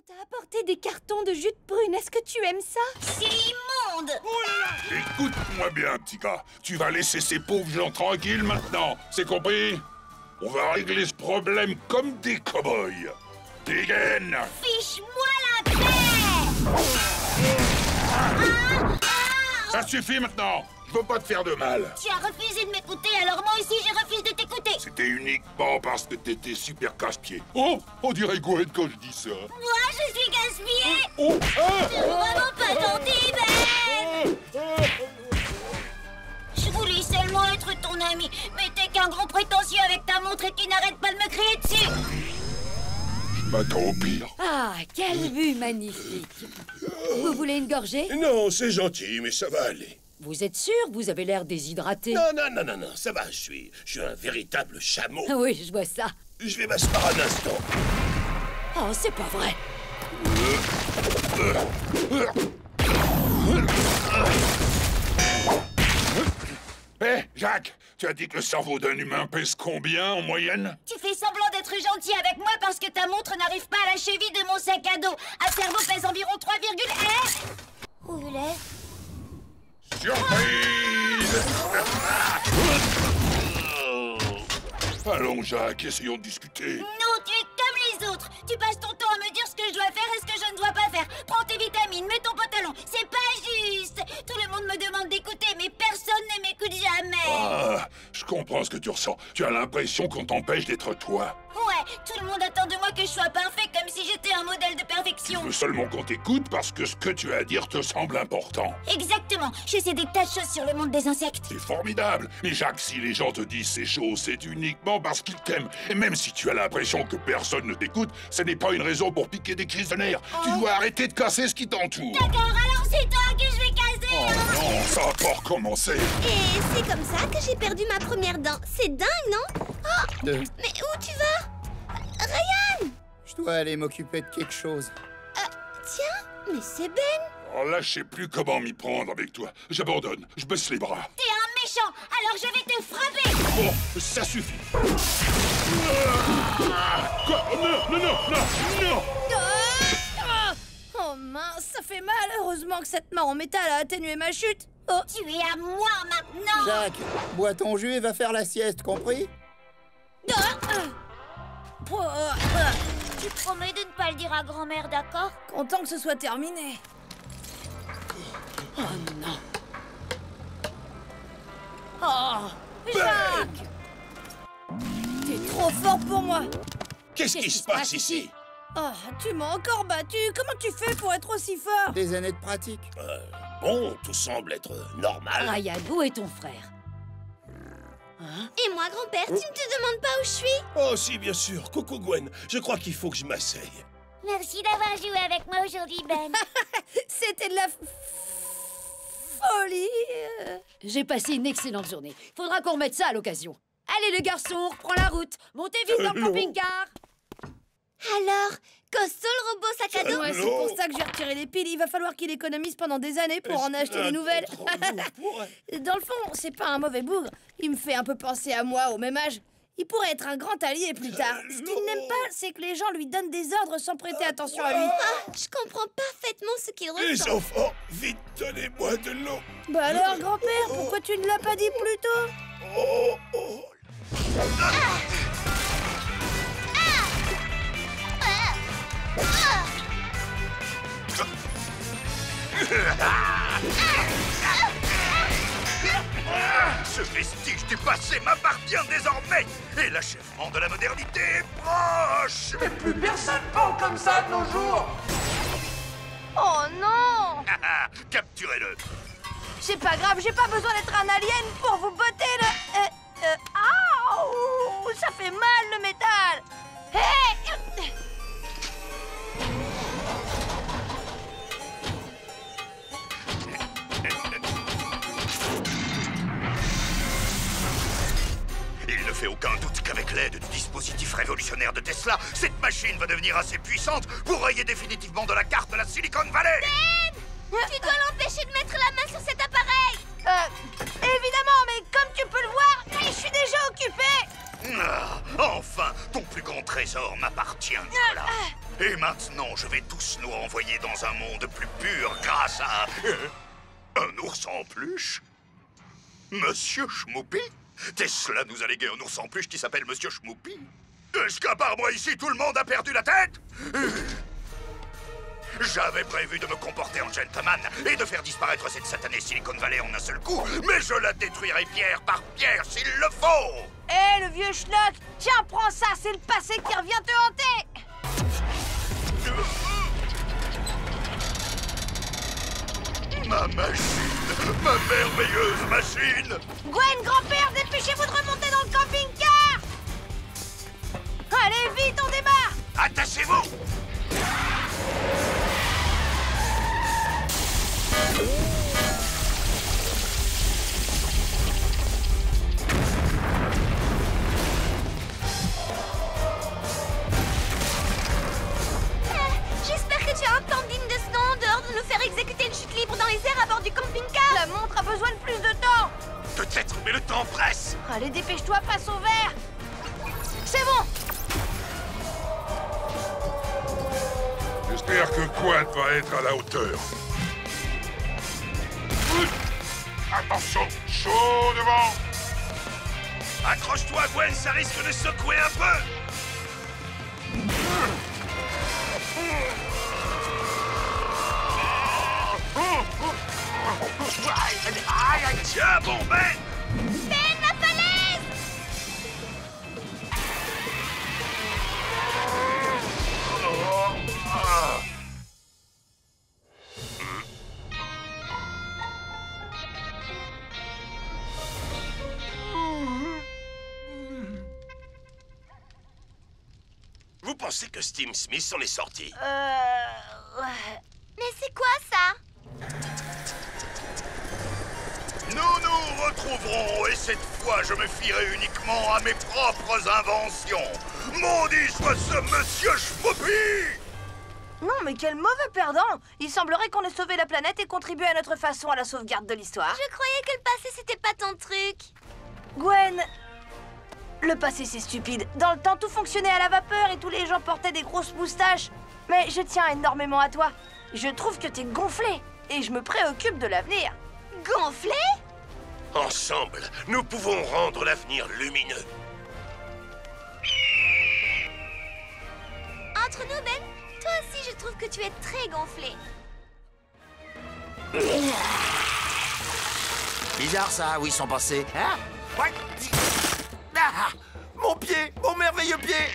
t'a apporté des cartons de jus de prune. Est-ce que tu aimes ça? C'est immonde! Oh là là! Écoute-moi bien, petit gars. Tu vas laisser ces pauvres gens tranquilles maintenant. C'est compris? On va régler ce problème comme des cow-boys. Dégaine! Fiche-moi la paix! Ça suffit maintenant! Je veux pas te faire de mal. Tu as refusé de m'écouter, alors moi aussi je refuse de t'écouter. C'était uniquement parce que t'étais super casse-pied. Oh! On dirait Gwen quand je dis ça. Moi je suis gaspillée! Oh! C'est vraiment pas gentil, Ben! Je voulais seulement être ton ami, mais t'es qu'un gros prétentieux avec ta montre et qui n'arrête pas de me crier dessus! Je m'attends au pire. Ah, quelle vue magnifique! Vous voulez une gorgée? Non, c'est gentil, mais ça va aller. Vous êtes sûr? Vous avez l'air déshydraté. Non, ça va, je suis un véritable chameau. Ah oui, je vois ça. Je vais m'asseoir un instant. Oh, c'est pas vrai. Hé, Jacques, tu as dit que le cerveau d'un humain pèse combien en moyenne? Tu fais semblant d'être gentil avec moi parce que ta montre n'arrive pas à la cheville de mon sac à dos. Un cerveau pèse environ 3, Où il est? Surprise! Allons, Jacques, essayons de discuter. Non, tu es comme les autres. Tu passes ton temps à me dire ce que je dois faire et ce que je ne dois pas faire. Prends tes vitamines, mets ton pantalon. C'est pas juste. Tout le monde me demande d'écouter, mais personne ne m'écoute jamais. Ah, je comprends ce que tu ressens. Tu as l'impression qu'on t'empêche d'être toi. Ouais, tout le monde attend de moi que je sois parfait, comme si j'étais un modèle de Tu perfection. veux seulement qu'on t'écoute parce que ce que tu as à dire te semble important. Exactement. Je sais des tas de choses sur le monde des insectes. C'est formidable. Mais Jacques, si les gens te disent ces choses, c'est uniquement parce qu'ils t'aiment. Et même si tu as l'impression que personne ne t'écoute, ce n'est pas une raison pour piquer des crises de nerfs. Tu dois arrêter de casser ce qui t'entoure. D'accord, alors c'est toi que je vais casser. Oh non, ça va pas recommencer. Et c'est comme ça que j'ai perdu ma première dent. C'est dingue, non? Oh, mais où tu vas? Ryan! Je dois aller m'occuper de quelque chose. Tiens, mais c'est Ben! Oh là, je sais plus comment m'y prendre avec toi. J'abandonne, je baisse les bras. T'es un méchant, alors je vais te frapper. Bon, ça suffit. Quoi? Non! Oh mince, ça fait mal. Heureusement que cette main en métal a atténué ma chute. Oh, Tu es à moi maintenant. Jacques, bois ton jus et va faire la sieste, compris? Tu promets de ne pas le dire à grand-mère, d'accord? content que ce soit terminé. Oh non. Oh, Jacques! T'es trop fort pour moi. Qu'est-ce qui se passe ici? Oh, tu m'as encore battu. Comment tu fais pour être aussi fort? Des années de pratique. Bon, tout semble être normal. Ryan, où est ton frère? Et moi, grand-père, tu ne te demandes pas où je suis? Oh si, bien sûr. Coucou Gwen, je crois qu'il faut que je m'asseye. Merci d'avoir joué avec moi aujourd'hui, Ben. C'était de la folie. J'ai passé une excellente journée. Faudra qu'on remette ça à l'occasion. Allez les garçons, on reprend la route. Montez vite dans le camping-car. Alors, costaud le robot sac à dos? Ouais, c'est pour ça que je vais retirer les piles. Il va falloir qu'il économise pendant des années pour en acheter des nouvelles. Dans le fond, c'est pas un mauvais bougre. Il me fait un peu penser à moi au même âge. Il pourrait être un grand allié plus tard. Ce qu'il n'aime pas, c'est que les gens lui donnent des ordres sans prêter attention à lui. Ah, je comprends parfaitement ce qu'il Les ressent. enfants, vite, donnez-moi de l'eau. Bah alors, grand-père, pourquoi tu ne l'as pas dit plus tôt? Ce vestige du passé m'appartient désormais et l'achèvement de la modernité est proche. Mais plus personne parle comme ça de nos jours. Oh non! Capturez-le. C'est pas grave, j'ai pas besoin d'être un alien pour vous botter le... Aouh! Ça fait mal le métal! Hey! Il ne fait aucun doute qu'avec l'aide du dispositif révolutionnaire de Tesla, cette machine va devenir assez puissante pour rayer définitivement de la carte la Silicon Valley. Ben! Tu dois l'empêcher de mettre la main sur cet appareil! Évidemment, mais comme tu peux le voir, je suis déjà occupé! Enfin, ton plus grand trésor m'appartient, Nicolas. Et maintenant, je vais tous nous renvoyer dans un monde plus pur grâce à... un ours en peluche? Monsieur Schmoupi? Tesla nous a légué un ours en peluche qui s'appelle Monsieur Schmoupi? Est-ce qu'à part moi ici, tout le monde a perdu la tête? J'avais prévu de me comporter en gentleman et de faire disparaître cette satanée Silicon Valley en un seul coup, mais je la détruirai pierre par pierre s'il le faut! Hé, le vieux schnock! Tiens, prends ça, c'est le passé qui revient te hanter! Ma machine! Ma merveilleuse machine! Gwen, grand-père, dépêchez-vous de remonter dans le camping-car! Allez, vite, on démarre! Attachez-vous! J'espère que tu as un plan digne de ce nom en dehors de nous faire exécuter une chute libre dans les airs à bord du camping-car. La montre a besoin de plus de temps! Peut-être, mais le temps presse! Allez, dépêche-toi, passe au vert! C'est bon! J'espère que Quad va être à la hauteur. Attention, chaud devant! Accroche-toi, Gwen, ça risque de secouer un peu! Tiens, bon Ben! Ben, la falaise! Vous pensez que Steve Smith s'en est sorti? Ouais. Mais c'est quoi ça? Nous nous retrouverons, et cette fois, je me fierai uniquement à mes propres inventions. Maudit soit ce monsieur Schmoupi! Non, mais quel mauvais perdant! Il semblerait qu'on ait sauvé la planète et contribué à notre façon à la sauvegarde de l'histoire. Je croyais que le passé, c'était pas ton truc. Gwen, le passé c'est stupide. Dans le temps, tout fonctionnait à la vapeur et tous les gens portaient des grosses moustaches. Mais je tiens énormément à toi. Je trouve que t'es gonflé et je me préoccupe de l'avenir. Gonflé? Ensemble, nous pouvons rendre l'avenir lumineux. Entre nous, Ben, toi aussi, je trouve que tu es très gonflé. Bizarre ça, où ils sont passés, hein? Ouais. Ah, mon pied, mon merveilleux pied!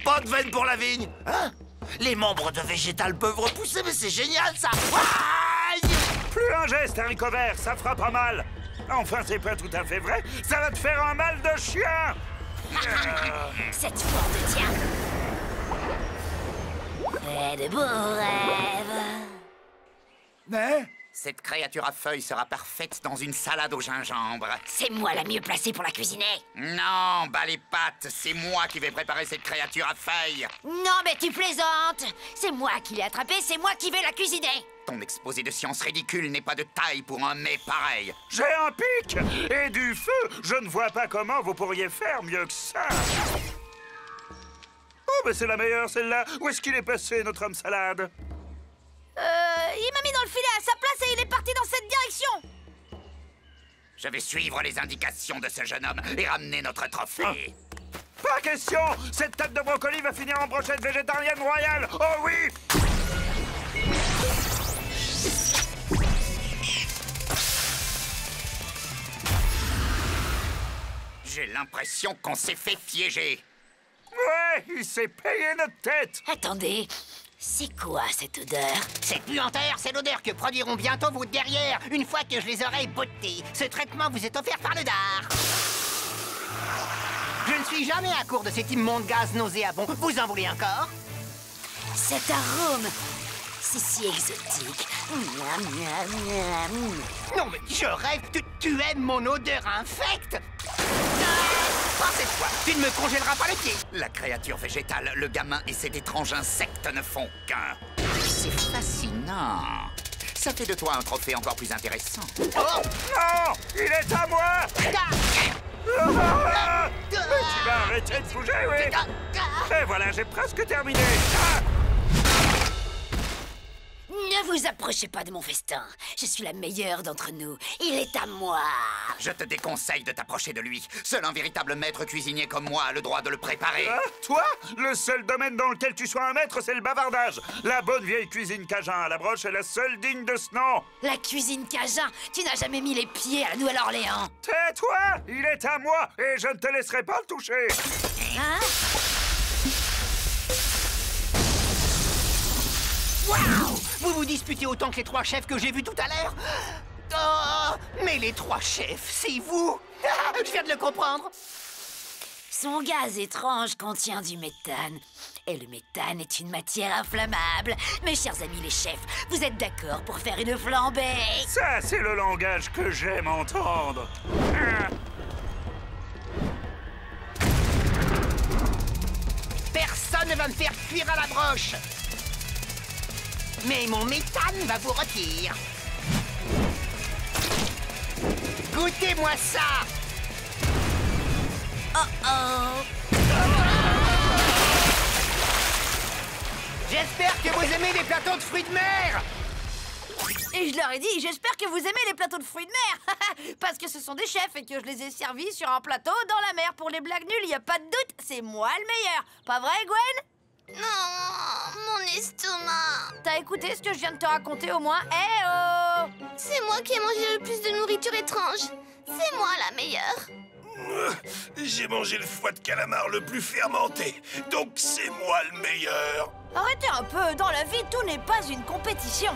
Pas de veine pour la vigne, hein? Les membres de végétal peuvent repousser, mais c'est génial ça! Aïe! Plus un geste, haricot vert, ça fera pas mal. Enfin, c'est pas tout à fait vrai, ça va te faire un mal de chien! Cette fois, on te tient. Fais de beaux rêves. Mais cette créature à feuilles sera parfaite dans une salade au gingembre. C'est moi la mieux placée pour la cuisiner. Non, bas les pattes, c'est moi qui vais préparer cette créature à feuilles. Non, mais tu plaisantes. C'est moi qui l'ai attrapée, c'est moi qui vais la cuisiner. Ton exposé de science ridicule n'est pas de taille pour un mets pareil. J'ai un pic et du feu. Je ne vois pas comment vous pourriez faire mieux que ça. Oh, mais c'est la meilleure, celle-là. Où est-ce qu'il est passé, notre homme salade? Il m'a mis dans le filet à sa place et il est parti dans cette direction. Je vais suivre les indications de ce jeune homme et ramener notre trophée. Pas question. Cette tête de brocoli va finir en brochette végétarienne royale. Oh oui. J'ai l'impression qu'on s'est fait piéger. Ouais, il s'est payé notre tête. Attendez, c'est quoi cette odeur? Cette puanteur, c'est l'odeur que produiront bientôt vos derrières, une fois que je les aurai bottés. Ce traitement vous est offert par le dard. Je ne suis jamais à court de cet immonde gaz nauséabond. Vous en voulez encore? Cet arôme, c'est si exotique. Miam, miam, miam. Non, mais je rêve. Tu aimes mon odeur infecte? Pas cette fois, tu ne me congèleras pas les pieds. La créature végétale, le gamin et cet étrange insecte ne font qu'un. C'est fascinant. Ça fait de toi un trophée encore plus intéressant. Oh non, il est à moi. Mais tu vas arrêter de bouger, oui. Et voilà, j'ai presque terminé. Ne vous approchez pas de mon festin. Je suis la meilleure d'entre nous. Il est à moi. Je te déconseille de t'approcher de lui. Seul un véritable maître cuisinier comme moi a le droit de le préparer. Toi? Le seul domaine dans lequel tu sois un maître, c'est le bavardage. La bonne vieille cuisine cajun à la broche est la seule digne de ce nom. La cuisine cajun? Tu n'as jamais mis les pieds à la Nouvelle-Orléans. Tais-toi! Il est à moi et je ne te laisserai pas le toucher. Hein? Waouh! Vous vous disputez autant que les 3 chefs que j'ai vus tout à l'heure? Oh! Mais les 3 chefs, c'est vous! Ah, je viens de le comprendre! Son gaz étrange contient du méthane. Et le méthane est une matière inflammable. Mes chers amis les chefs, vous êtes d'accord pour faire une flambée? Ça, c'est le langage que j'aime entendre. Personne ne va me faire cuire à la broche! Mais mon méthane va vous rôtir! Goûtez-moi ça! Oh! J'espère que vous aimez les plateaux de fruits de mer! Et je leur ai dit, j'espère que vous aimez les plateaux de fruits de mer. Parce que ce sont des chefs et que je les ai servis sur un plateau dans la mer. Pour les blagues nulles, y a pas de doute, c'est moi le meilleur. Pas vrai, Gwen? Non, mon estomac. T'as écouté ce que je viens de te raconter au moins? Eh oh! C'est moi qui ai mangé le plus de nourriture étrange. C'est moi la meilleure. J'ai mangé le foie de calamar le plus fermenté, donc c'est moi le meilleur. Arrêtez un peu, dans la vie, tout n'est pas une compétition.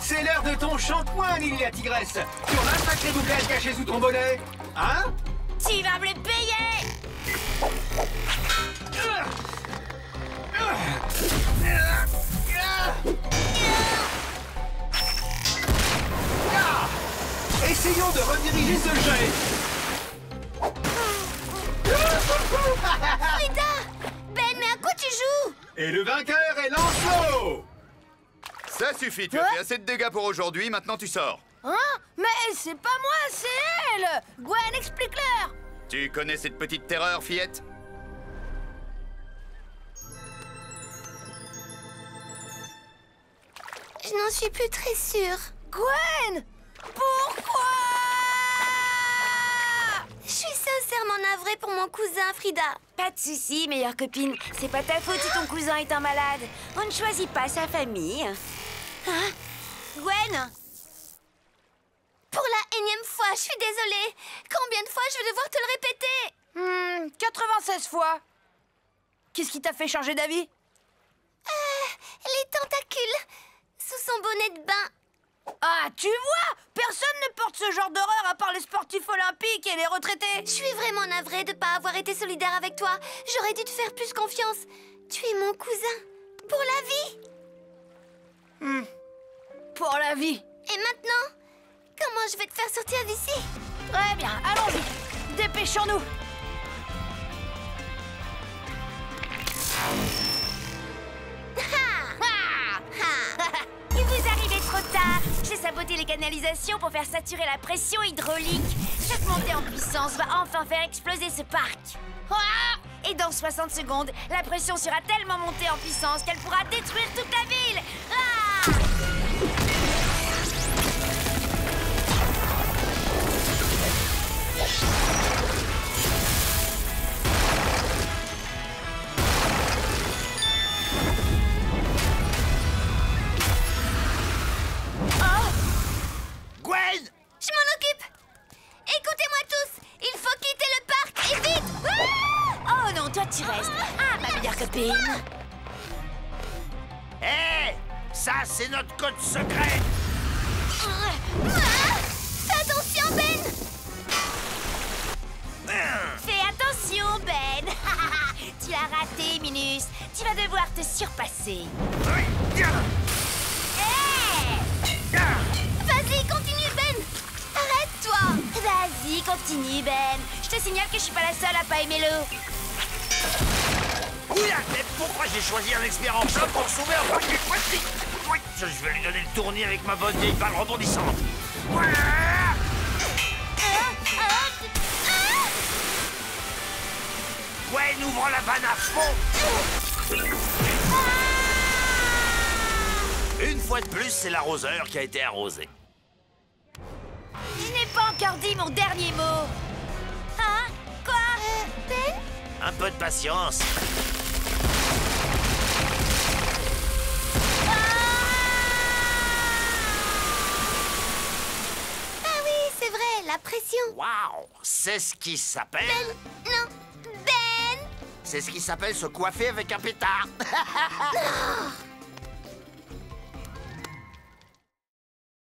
C'est l'heure de ton shampoing, Lily la tigresse. Tu en as un sacré doublage caché sous ton bonnet? Hein? Tu vas me le payer! Essayons de rediriger ce jet. Frida! Ben, mais à quoi tu joues? Et le vainqueur est Lancelot. Ça suffit, tu as fait assez de dégâts pour aujourd'hui, maintenant tu sors. Hein? Mais c'est pas moi, c'est elle! Gwen, explique-leur! Tu connais cette petite terreur, fillette? Je n'en suis plus très sûre. Gwen! Pourquoi? Je suis sincèrement navrée pour mon cousin, Frida. Pas de soucis, meilleure copine. C'est pas ta faute si ton cousin est un malade. On ne choisit pas sa famille. Hein? Gwen? Pour la énième fois, je suis désolée. Combien de fois je vais devoir te le répéter? 96 fois. Qu'est-ce qui t'a fait changer d'avis? Les tentacules sous son bonnet de bain. Ah, tu vois? Personne ne porte ce genre d'horreur à part les sportifs olympiques et les retraités. Je suis vraiment navrée de ne pas avoir été solidaire avec toi. J'aurais dû te faire plus confiance. Tu es mon cousin. Pour la vie. Pour la vie. Et maintenant, comment je vais te faire sortir d'ici? Très bien, allons-y. Dépêchons-nous. Et vous arrivez trop tard. J'ai saboté les canalisations pour faire saturer la pression hydraulique. Cette montée en puissance va enfin faire exploser ce parc. Et dans 60 secondes, la pression sera tellement montée en puissance qu'elle pourra détruire toute la ville. Gwen! Je m'en occupe. Écoutez-moi tous. Il faut quitter le parc et vite. Oh non, toi tu restes. Ah, ma meilleure copine. Hé! Ça, c'est notre code secret! Fais attention, Ben. Fais attention, Ben. Tu as raté, Minus. Tu vas devoir te surpasser. Vas-y, continue, Ben. Arrête-toi. Vas-y, continue, Ben. Je te signale que je suis pas la seule à pas aimer l'eau. Oula, mais pourquoi j'ai choisi un expert en chat pour sauver un petit poisson? Je vais lui donner le tournis avec ma bonne vieille balle rebondissante. Gwen, ouvre la vanne à fond. Une fois de plus, c'est l'arroseur qui a été arrosé. Je n'ai pas encore dit mon dernier mot. Hein? Quoi? Ben? Un peu de patience. Ah oui, c'est vrai, la pression. Waouh! C'est ce qui s'appelle... Non, Ben. C'est ce qui s'appelle se coiffer avec un pétard. Non.